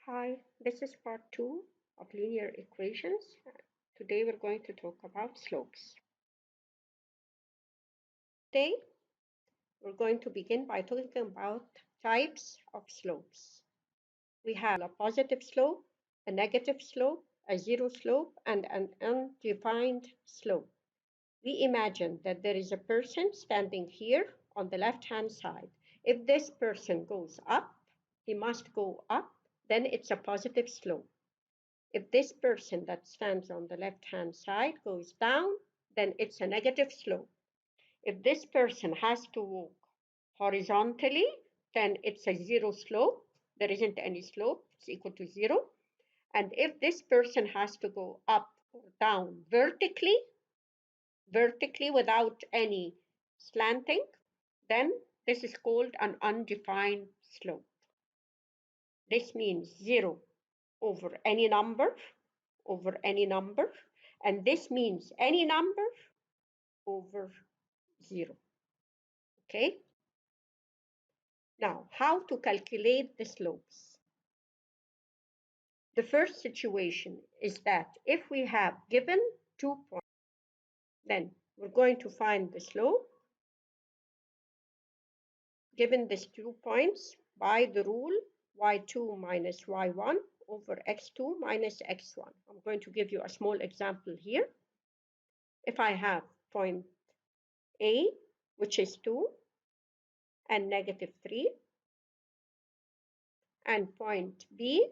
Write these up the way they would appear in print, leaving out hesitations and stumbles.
Hi, this is part 2 of linear equations. Today we're going to talk about slopes. Today we're going to begin by talking about types of slopes. We have a positive slope, a negative slope, a zero slope, and an undefined slope. We imagine that there is a person standing here on the left-hand side. If this person goes up, he must go up, then it's a positive slope. If this person that stands on the left-hand side goes down, then it's a negative slope. If this person has to walk horizontally, then it's a zero slope. There isn't any slope, it's equal to zero. And if this person has to go up or down vertically without any slanting, then this is called an undefined slope. This means zero over any number, and this means any number over 0. Okay? Now, how to calculate the slopes? The first situation is that if we have given 2 points, then we're going to find the slope given these 2 points by the rule y2 minus y1 over x2 minus x1. I'm going to give you a small example here. If I have point A, which is 2, and negative 3, and point B,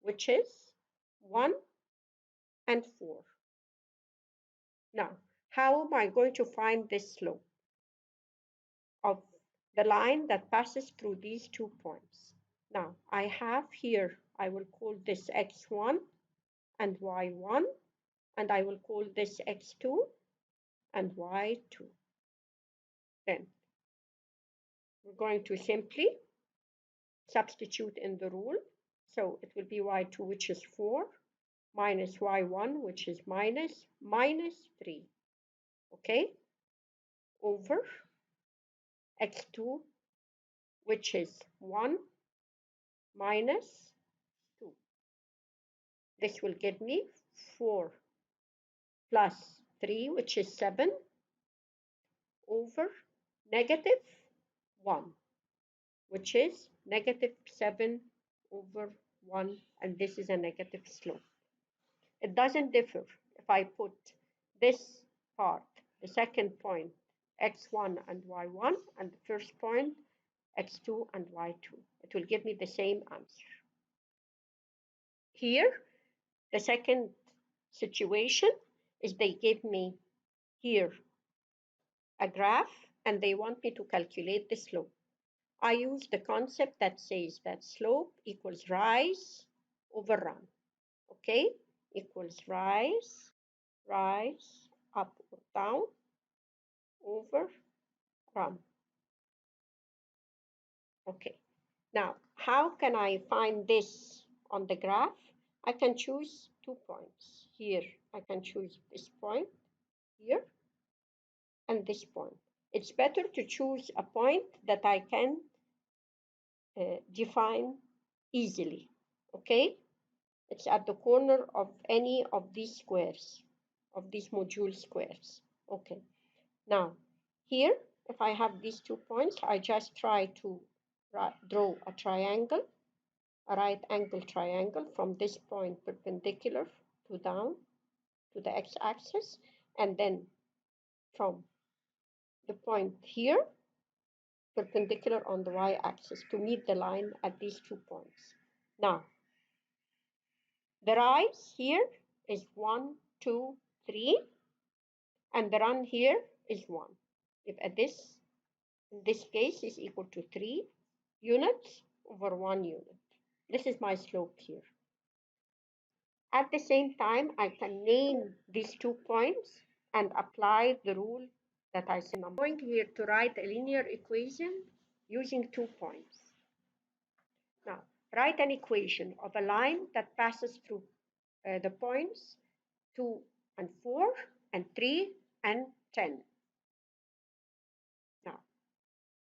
which is 1 and 4. Now, how am I going to find this slope of the line that passes through these 2 points? Now, I have here, I will call this x1 and y1, and I will call this x2 and y2. Then, we're going to simply substitute in the rule. So it will be y2, which is 4, minus y1, which is minus 3, okay, over x2, which is 1 minus 2. This will give me 4 plus 3, which is 7, over negative 1, which is negative 7 over 1, and this is a negative slope. It doesn't differ if I put this part, the second point, x1 and y1, and the first point, x2 and y2. It will give me the same answer. Here, the second situation is they give me here a graph and they want me to calculate the slope. I use the concept that says that slope equals rise over run. Okay, equals rise, up or down, over run. Okay, now how can I find this on the graph? I can choose 2 points. Here, I can choose this point here and this point. It's better to choose a point that I can define easily, okay? It's at the corner of any of these squares, of these module squares. Okay, now here, if I have these 2 points, I just try to draw a triangle, a right angle triangle from this point perpendicular to down to the x-axis, and then from the point here perpendicular on the y-axis to meet the line at these 2 points. Now, the rise here is 1, 2, 3, and the run here is 1. If this, in this case, is equal to 3 units over 1 unit. This is my slope here. At the same time, I can name these 2 points and apply the rule that I said. I'm going here to write a linear equation using 2 points. Now, write an equation of a line that passes through the points 2 and 4 and 3 and 10. Now,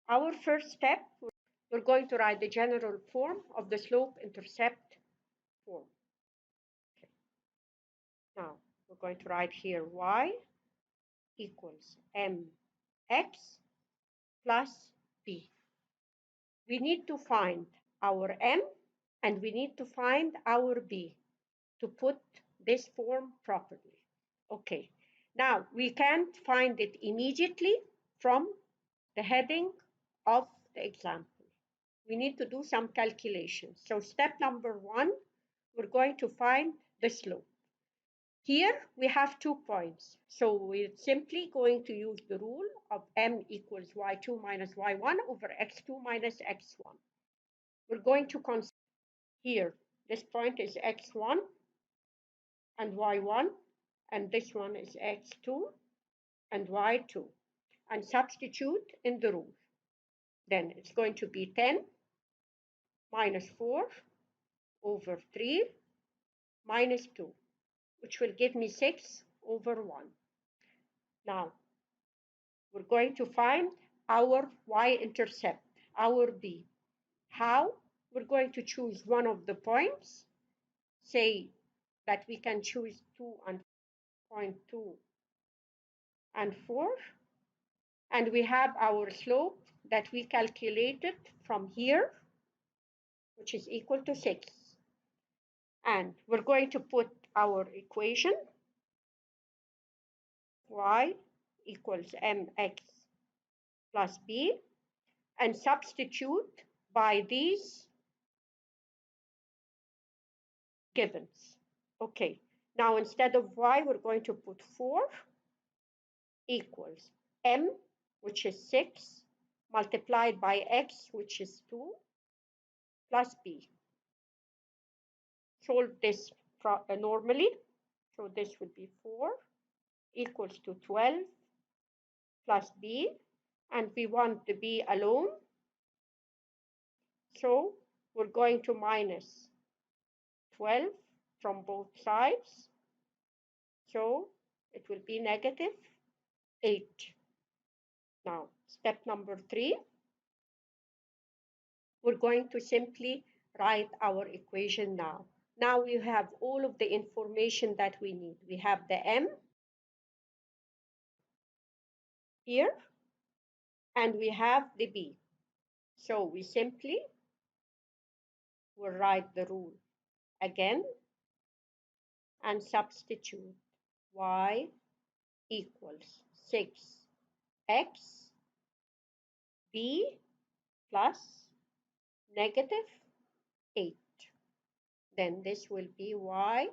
our first step, we're going to write the general form of the slope-intercept form. Okay. Now we're going to write here y equals mx plus b. We need to find our m and we need to find our b to put this form properly. Okay, now we can't find it immediately from the heading of the example. We need to do some calculations. So step number one, we're going to find the slope. Here we have 2 points. So we're simply going to use the rule of m equals y2 minus y1 over x2 minus x1. We're going to consider here, this point is x1 and y1, and this one is x2 and y2, and substitute in the rule. Then it's going to be 10 minus 4 over 3 minus 2, which will give me 6 over 1. Now, we're going to find our y-intercept, our b. How? We're going to choose one of the points, say that we can choose 2 and 0.2 and 4, and we have our slope that we calculated from here, which is equal to 6. And we're going to put our equation y equals mx plus b and substitute by these givens. Okay, now instead of y, we're going to put 4 equals m, which is 6, multiplied by x, which is 2, plus b. Solve this normally. So this would be 4 equals to 12 plus b, and we want the b alone. So we're going to minus 12 from both sides. So it will be negative 8. Now, step number 3, we're going to simply write our equation now. Now we have all of the information that we need. We have the m here, and we have the b. So we simply will write the rule again and substitute y equals 6x b plus negative 8. Then this will be y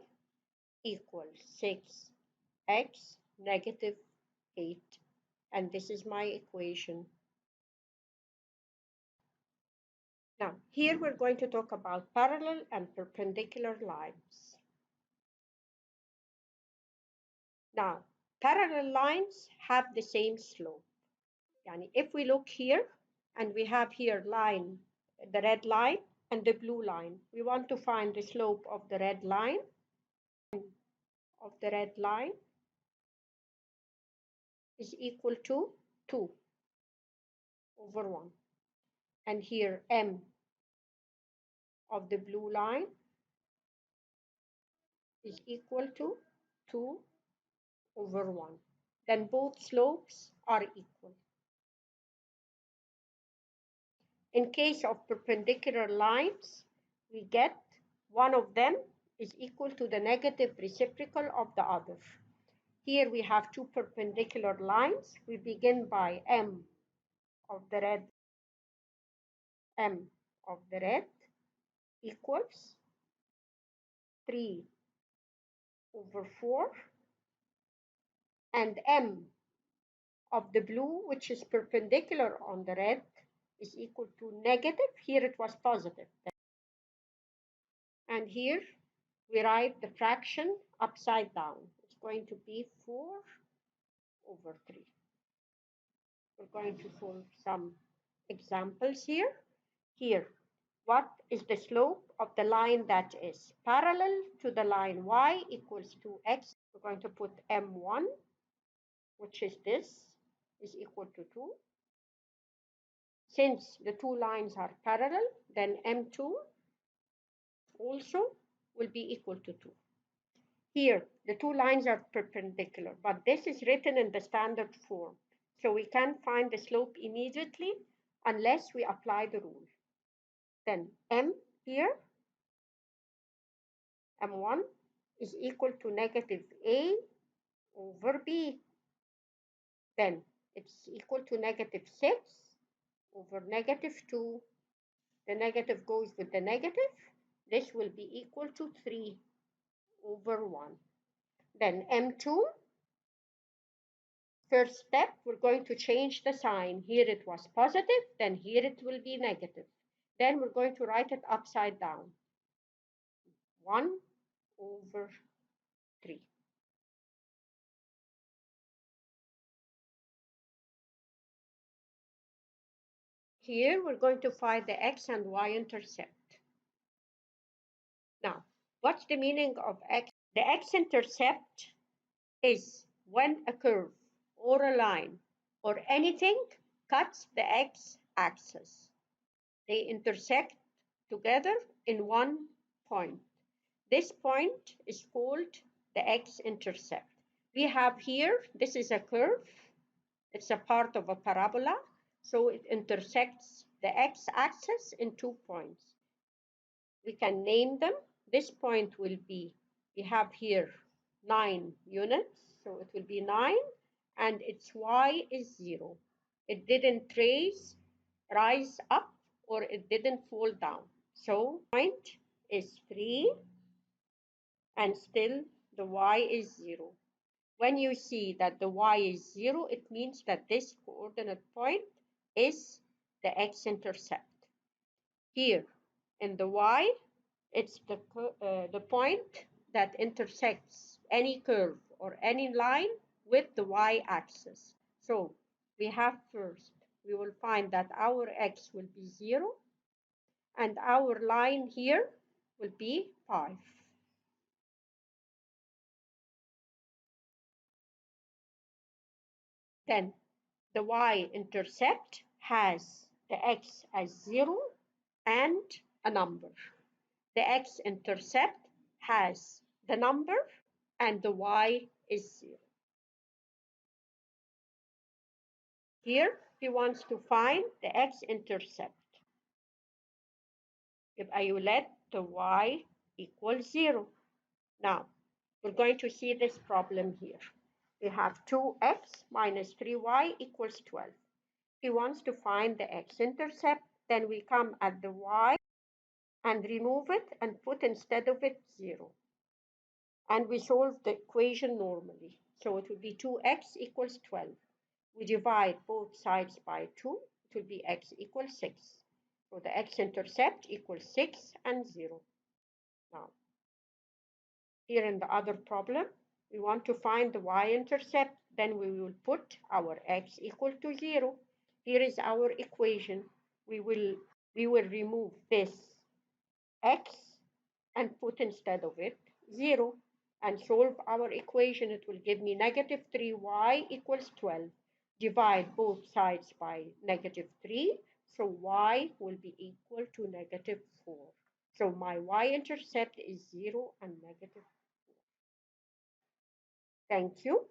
equals 6x negative 8. And this is my equation. Now, here we're going to talk about parallel and perpendicular lines. Now, parallel lines have the same slope. Yani if we look here, and we have here line, the red line and the blue line, we want to find the slope of the red line is equal to 2 over 1. And here m of the blue line is equal to 2 over 1. Then both slopes are equal. In case of perpendicular lines, we get one of them is equal to the negative reciprocal of the other. Here we have two perpendicular lines. We begin by m of the red equals 3 over 4, and m of the blue, which is perpendicular on the red, is equal to negative. Here it was positive. And here we write the fraction upside down. It's going to be 4 over 3. We're going to solve some examples here. Here, what is the slope of the line that is parallel to the line y equals to x? We're going to put m1, which is this, is equal to 2. Since the two lines are parallel, then m2 also will be equal to 2. Here, the two lines are perpendicular, but this is written in the standard form. So we can't find the slope immediately unless we apply the rule. Then m here, m1 is equal to negative a over b. Then it's equal to negative 6 over negative 2. The negative goes with the negative. This will be equal to 3 over 1. Then m2, first step, we're going to change the sign. Here it was positive, then here it will be negative. Then we're going to write it upside down. 1 over 3. Here we're going to find the x and y intercept. Now, what's the meaning of x? The x-intercept is when a curve or a line or anything cuts the x-axis. They intersect together in one point. This point is called the x-intercept. We have here, this is a curve. It's a part of a parabola, so it intersects the x-axis in 2 points. We can name them. This point will be, we have here 9 units, so it will be 9, and its y is 0. It didn't rise up, or it didn't fall down. So point is 3, and still the y is 0. When you see that the y is 0, it means that this coordinate point is the x-intercept. Here in the y, it's the point that intersects any curve or any line with the y-axis. So we have first, we will find that our x will be 0, and our line here will be 5. Then the y-intercept has the x as 0 and a number. The x-intercept has the number and the y is 0. Here he wants to find the x-intercept. يبقى you let the y equal 0. Now, we're going to see this problem here. We have 2x minus 3y equals 12. He wants to find the x-intercept. Then we come at the y and remove it and put instead of it 0. And we solve the equation normally. So it will be 2x equals 12. We divide both sides by 2. It will be x equals 6. So the x-intercept equals 6 and 0. Now, here in the other problem, we want to find the y-intercept. Then we will put our x equal to 0. Here is our equation. We will remove this x and put instead of it 0 and solve our equation. It will give me negative 3y equals 12. Divide both sides by negative 3, so y will be equal to negative 4. So my y-intercept is 0 and negative 4. Thank you.